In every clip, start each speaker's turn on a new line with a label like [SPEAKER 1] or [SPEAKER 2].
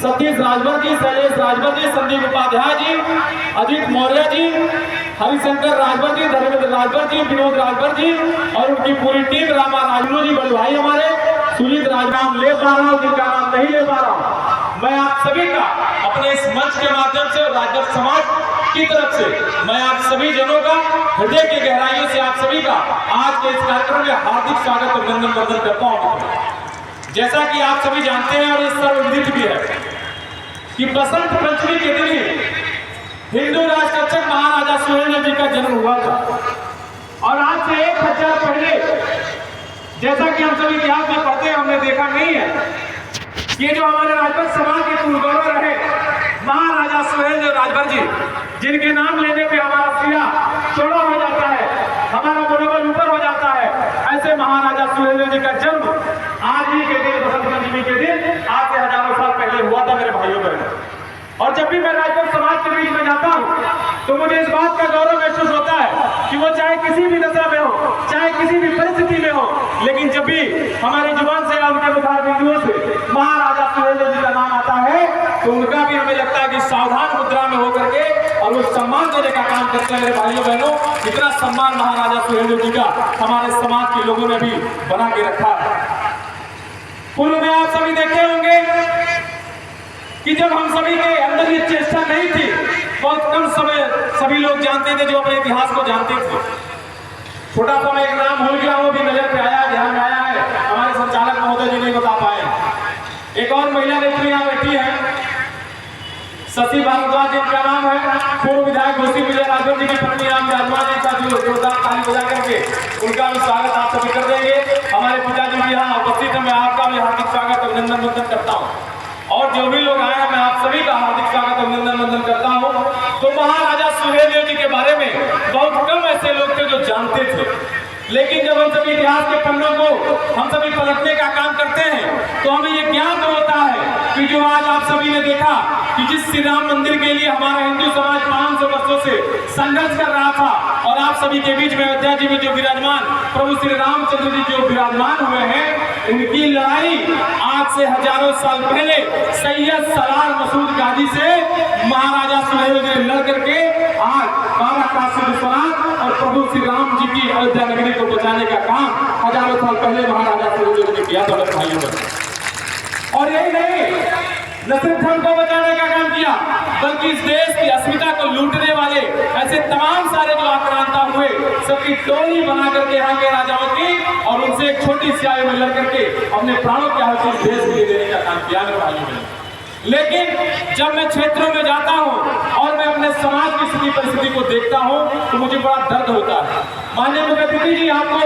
[SPEAKER 1] सतीश राजभर जी, शैलेश राजभर जी, संदीप उपाध्याय जी, अजीत मौर्य जी, हरिशंकर राजभर जी, धर्मेंद्र राजभर जी, विनोद राजभर जी और उनकी पूरी टीम, रामा राजू जी बड़े भाई हमारे, सुजीत राजनाम ले पा रहा हूँ, जिनका नाम नहीं ले पा रहा हूँ। मैं आप सभी का अपने इस मंच के माध्यम से और राजभर समाज की तरफ से मैं आप सभी जनों का हृदय की गहराइयों से आप सभी का आज के इस कार्यक्रम में हार्दिक स्वागत और अभिनंदन वंदन करता हूँ। जैसा कि आप सभी जानते हैं और इस सर्वविदित भी है कि बसंत पंचमी के दिन ही हिंदू राष्ट्ररक्षक महाराजा सुहेलदेव जी का जन्म हुआ था और आज से 1000 पहले, जैसा कि हम सभी इतिहास में पढ़ते हैं, हमने देखा नहीं है, ये जो हमारे राजभर समाज के कुलगौरव रहे महाराजा सुहेलदेव राजभर जी, जिनके नाम लेने पे हमारा सिरा चौड़ा हो जाता है, हमारा मनोबल ऊपर हो जाता है, ऐसे महाराजा सुहेलदेव जी का जन्म आज ही के दिन, बसंत पंचमी के दिन, आज से हजारों साल पहले हुआ था मेरे भाइयों बहनों। और जब भी मैं राजभर समाज के बीच में जाता हूँ तो मुझे इस बात का गौरव महसूस होता है कि वो चाहे किसी भी दशा में हो, चाहे किसी भी परिस्थिति में हो, लेकिन जब भी हमारी जुबान से या उनके मुखार बिंदुओं से महाराजा सुहेलदेव जी का नाम आता है तो उनका भी हमें लगता है कि सावधान मुद्रा में होकर के और वो सम्मान देने का काम करते हैं। मेरे भाइयों बहनों, इतना सम्मान महाराजा सुहेलदेव जी का हमारे समाज के लोगों ने भी बना के रखा है। पूर्व में आप सभी देखे होंगे कि जब हम सभी के अंदर ये चेष्टा नहीं थी, बहुत कम समय सभी लोग जानते थे जो अपने इतिहास को जानते थे। छोटा सा मैं एक नाम भूल गया, वो भी नजर पे आया, ध्यान में आया है, हमारे संचालक महोदय जी नहीं बता पाए। एक और महिला नेत्री यहाँ बैठी है, शशि भारद्वाज, जिनका नाम है पूर्व विधायक घोसी विजय राजभर जी की पत्नी राम विराजमान जी का जो जोरदार ताली बजा करके उनका भी स्वागत आप सभी कर देंगे। हमारे पिताजी भी यहाँ उपस्थित है, मैं आपका भी हार्दिक स्वागत अभिनंदन वंदन करता हूँ और जो भी लोग आए हैं मैं आप सभी का हार्दिक स्वागत अभिनंदन वंदन करता हूँ। तो महाराजा सुहेलदेव जी के बारे में बहुत कम ऐसे लोग थे जो जानते थे, लेकिन जब हम सभी इतिहास के पन्नों को हम सभी पलटने का काम करते हैं तो हमें ये ज्ञान होता है कि जो आज आप सभी ने देखा कि जिस श्री राम मंदिर के लिए हमारा हिंदू समाज 500 वर्षों से संघर्ष कर रहा था और आप सभी के बीच में अयोध्या जी में जो विराजमान प्रभु श्री रामचंद्र जी जो विराजमान हुए हैं, उनकी लड़ाई आज से हजारों साल पहले सैयद सलार मसूद गाजी से महाराजा सुहेलदेव जी लड़ करके आज बाबा काशी विश्वनाथ और प्रभु श्री राम जी की अयोध्या नगरी को बचाने का काम हजारों साल पहले महाराजा सुहेलदेव जी ने किया था मेरे भाइयों ने। और यही नहीं, न सिर्फ धर्म को बचाने का काम किया बल्कि इस देश की अस्मिता को लूटने वाले ऐसे तमाम सारे जो आक्रांता हुए सबकी टोली बना करके यहाँ के राजाओं की और उनसे एक छोटी सी आयु में लड़ करके अपने प्राणों की आहुति देश के लिए देने का काम किया मेरे भाइयों ने। लेकिन जब मैं क्षेत्रों में जाता हूँ और मैं अपने समाज की स्थिति परिस्थिति को देखता हूँ तो मुझे बड़ा दर्द होता है। माननीय मुख्यमंत्री जी, आपको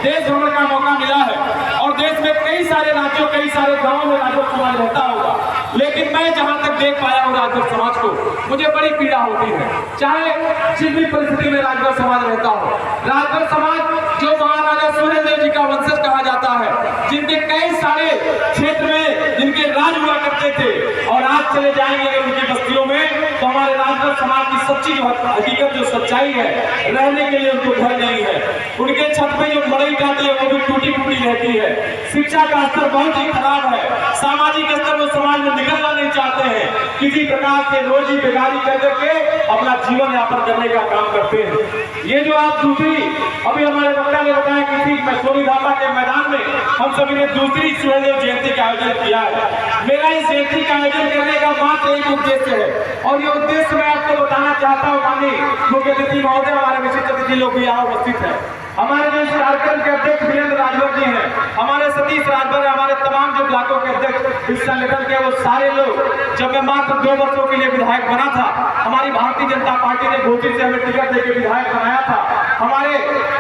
[SPEAKER 1] देश भ्रमण का मौका मिला है और देश में कई सारे राज्यों, कई सारे गांवों में राजभर समाज रहता होगा, लेकिन मैं जहां तक देख पाया हूँ राजभर समाज को, मुझे बड़ी पीड़ा होती है, चाहे जिस भी परिस्थिति में राजभर समाज रहता हो। राजभर समाज जो महाराजा सुहेलदेव जी का वंशज कहा जाता है, जिनके कई सारे क्षेत्र में जिनके राज हुआ करते थे और आज चले जाएंगे अगर उनकी बस्तियों में तो हमारे राजभर समाज की सच्ची जो हकीकत, जो सच्चाई है, रहने के लिए उनको घर नहीं है, उनके छत पे जो मड़ई जाती है वो भी टूटी फूटी रहती है, शिक्षा का स्तर बहुत ही खराब है, सामाजिक स्तर में समाज में निकलना नहीं चाहते हैं, किसी प्रकार से रोजी बेगारी कर करके अपना जीवन यापन करने का काम करते हैं। ये जो आप दूसरी, अभी हमारे वक्ता ने बताया कि सोनी धापा के मैदान में हम सभी ने दूसरी सुहेलदेव जयंती का आयोजन किया है। मेरा इस जयंती का आयोजन करने का मात्र एक उद्देश्य है और ये उद्देश्य मैं आपको बताना चाहता हूँ। माननीय मुख्य अतिथि महोदय, हमारे विशिष्ट अतिथि लोग भी यहाँ उपस्थित है, हमारे जो इस कार्यक्रम के अध्यक्ष वीरेंद्र राजभर जी हैं, हमारे सतीश राजभर, हमारे तमाम जो ब्लॉकों के अध्यक्ष इस संगठन के, वो सारे लोग, जब मैं मात्र 2 वर्षों के लिए विधायक बना था, हमारी भारतीय जनता पार्टी ने घोषित से हमें टिकट देकर विधायक बनाया था। हमारे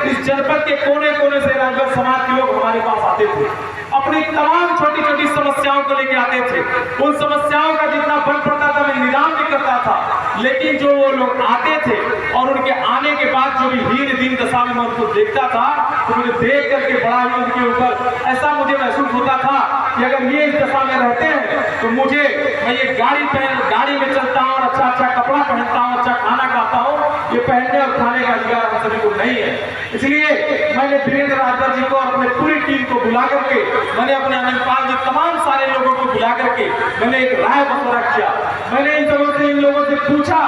[SPEAKER 1] इस जनपद के कोने कोने से राजभर समाज के लोग हमारे पास आते थे, अपनी तमाम छोटी छोटी समस्याओं को लेकर आते थे। उन समस्याओं का जितना बल पड़ता था मैं निदान भी करता था, लेकिन जो वो लोग आते थे और उनके आने के बाद जो भी हीन दीन दशा में मैं उनको देखता था तो मुझे देख करके बड़ा ही उनके ऊपर ऐसा मुझे महसूस होता था कि अगर ये इस दशा में रहते हैं तो मैं ये गाड़ी में चलता हूँ, अच्छा अच्छा कपड़ा पहनता हूँ, अच्छा खाना खाता हूँ, ये पहनने और खाने का अधिकार हम सभी को नहीं है। इसलिए मैंने वीरेंद्र राजभर जी को और अपने पूरी टीम को बुला करके, मैंने अपने अनिलपाल जी तमाम सारे लोगों को बुला करके मैंने एक राय मशवरा किया। मैंने इन लोगों से पूछा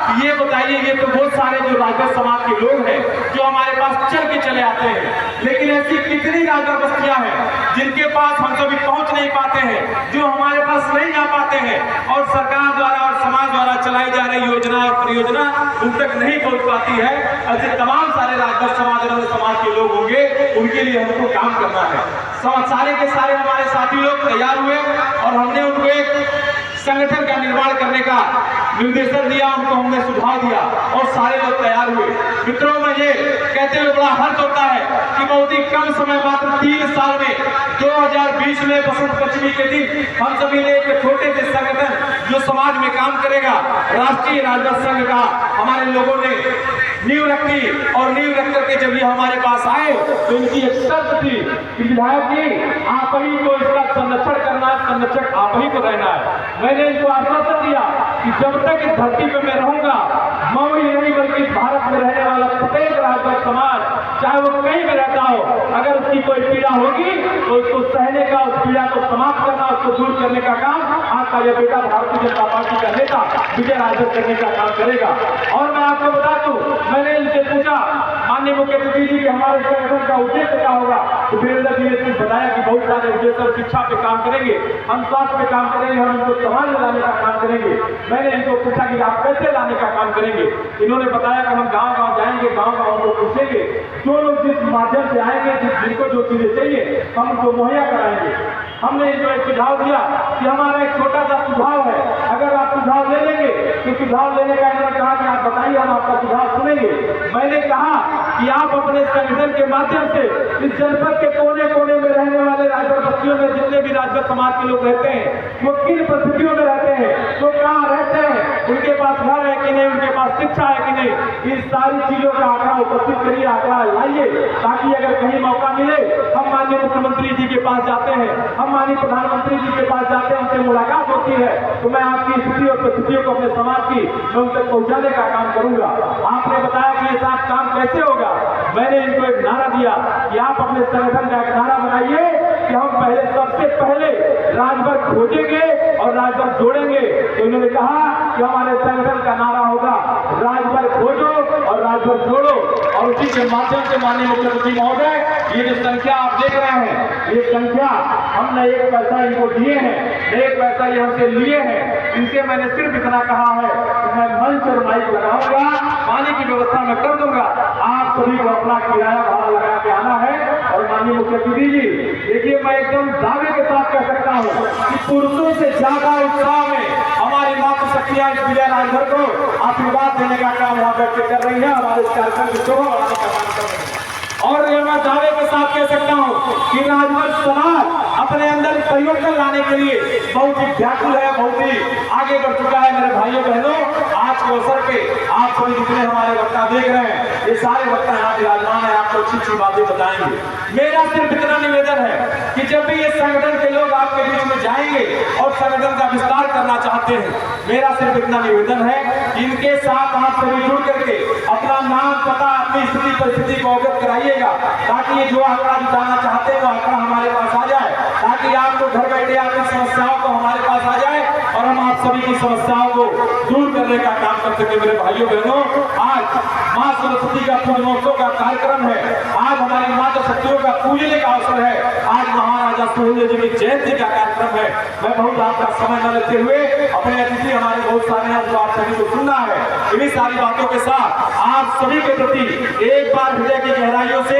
[SPEAKER 1] कि ये बताइए, ये तो बहुत सारे जो राजभर समाज के लोग हैं जो हमारे पास चल के चले आते हैं, लेकिन ऐसी कितनी राजभर बस्तियां हैं जिनके पास हम सभी पहुंच नहीं पाते हैं, जो हमारे पास नहीं आ पाते हैं और सरकार द्वारा और समाज द्वारा चलाई जा रही योजना और परियोजना उन तक नहीं पहुंच पाती है। ऐसे तमाम सारे राजभर समाज के लोग होंगे, उनके लिए हमको काम करना है। सारे के सारे हमारे साथी लोग तैयार हुए और हमने उनको एक संगठन का निर्माण करने का निर्देशन दिया, उनको हमने सुझाव दिया और सारे लोग तैयार हुए। मित्रों, मुझे कहते हुए बड़ा हर्ष होता है कि बहुत ही कम समय, मात्र 3 साल में 2020 में बसंत पंचमी के दिन हम सभी ने एक छोटे से संगठन जो समाज में काम करेगा, राष्ट्रीय राजभर संघ का हमारे लोगों ने नींव रखी और नींव रख करके जब ये हमारे पास आए तो इनकी एक शर्त थी कि विधायक जी आप ही को इसका संरक्षण करना, संरक्षक आप ही को रहना है। मैंने इनको आश्वासन दिया कि जब तक इस धरती पे मैं रहूंगा, मऊ ही नहीं बल्कि भारत में रहने वाला प्रत्येक राजभर समाज, चाहे वो कहीं भी रहता हो, अगर उसकी कोई पीड़ा होगी तो उसको सहने का, उस पीड़ा को समाप्त करना, उसको दूर करने का काम आपका यह बेटा भारतीय जनता पार्टी का नेता विजय राजभर करने का काम करेगा। और मैं आपको बता दूं, मैंने इनसे पूछा माननीय मुख्यमंत्री जी कि हमारे संगठन का उद्देश्य क्या होगा, तो वीरेंद्र जी ने बताया कि बहुत सारे उद्देश्य, शिक्षा पे काम करेंगे, हम स्वास्थ्य पे काम करेंगे, हम इनको समाज में लाने का काम करेंगे। मैंने इनको पूछा कि आप कैसे लाने का काम करेंगे, इन्होंने बताया कि हम गांव गांव जाएंगे, गांव गांव को पूछेंगे, जो लोग जिस माध्यम से आएंगे, जिनको जो चीजें चाहिए हम उनको मुहैया कराएंगे। हमने इनको एक सुझाव दिया कि हमारा एक छोटा सा सुझाव है, अगर आप सुझाव ले लेंगे तो सुझाव लेने का इन्होंने कहा कि आप बताइए, हम आपका सुझाव सुनेंगे। मैंने कहा कि आप अपने संगठन के माध्यम से इस जनपद के कोने कोने में रहने वाले राजभर बस्तियों में जितने भी राजभर समाज के लोग रहते हैं, वो किन परिस्थितियों में रहते हैं, वो कहाँ रहते हैं, उनके पास घर है कि नहीं, उनके पास शिक्षा है कि नहीं, इन सारी चीजों का आंकड़ा उपस्थित करिए, आंकड़ा लाइए, ताकि अगर कहीं मौका मिले हम माननीय मुख्यमंत्री जी के पास जाते हैं, हम माननीय प्रधानमंत्री जी के पास जाते हैं, उनसे मुलाकात होती है, तो मैं आपकी स्थिति और परिस्थितियों को अपने समाज की मैं उन तक पहुंचाने का काम करूंगा। आपने बताया कि ये साथ काम कैसे होगा, मैंने इनको एक नारा दिया कि आप अपने संगठन का एक नारा बनाइए कि हम सबसे पहले राजभर खोजेंगे और राजभर जोड़ेंगे। तो इन्होंने कहा कि हमारे संगठन का नारा होगा राजभर खोजो और राजभर जोड़ो, और उसी के माध्यम से माननीय मुख्यमंत्री महोदय, ये जो संख्या आप देख रहे हैं, ये संख्या हमने 1 पैसा इनको दिए हैं, 1 पैसा ये हमसे लिए हैं। इनसे मैंने सिर्फ इतना कहा है कि मैं मंच और माइक लगाऊंगा, पानी की व्यवस्था मैं कर दूंगा, आप सभी को अपना किराया भाड़ा लगा के आना है। और माननीय मुख्यमंत्री जी, देखिए मैं एकदम दावे के साथ कह सकता हूँ कि पुरुषों से ज्यादा उत्साह में हमारी मातृशक्तियां इस विजय राजभर को आशीर्वाद देने का काम यहाँ बैठ के कर रही है, हमारे इस कार्यक्रम की शोभा बढ़ाने का काम कर रही है। और ये मैं दावे के साथ कह सकता हूँ कि राजभर समाज अपने अंदर परिवर्तन लाने के लिए बहुत ही व्याकुल है, बहुत ही आगे बढ़ चुका है। मेरे भाइयों बहनों, आज के अवसर पे आप सभी जितने हमारे वक्ता देख रहे हैं, ये सारे वक्ता यहाँ विराजमान है, आपको अच्छी अच्छी बातें बताएंगे। मेरा सिर्फ इतना निवेदन है कि जब भी ये संगठन के लोग आपके बीच में जाएंगे और संगठन का विस्तार करना चाहते हैं, मेरा सिर्फ इतना निवेदन है कि इनके साथ आप सभी जुड़ करके अपना नाम, पता, अपनी स्थिति परिस्थिति को अवगत कराइएगा, ताकि ये जो आंकड़ा जुटाना चाहते हैं वो आंकड़ा हमारे पास आ जाए, ताकि आपको घर बैठे आपकी समस्याओं को हमारे पास आ जाए और हम आप सभी की समस्याओं को दूर करने का काम कर सके। मेरे भाइयों बहनों, आज माँ सरस्वती का पूजनोत्सव का कार्यक्रम है, आज हमारी माता शक्तियों का पूजने का अवसर है, आज महाराजा सुहेलदेव जी की जयंती का कार्यक्रम है। मैं बहुत आपका समय न लेते हुए, अपने अतिथि हमारे बहुत सारे हैं, जो आप सभी को सुनना है, इन्हीं सारी बातों के साथ आप सभी के प्रति एक बार हृदय की गहराइयों से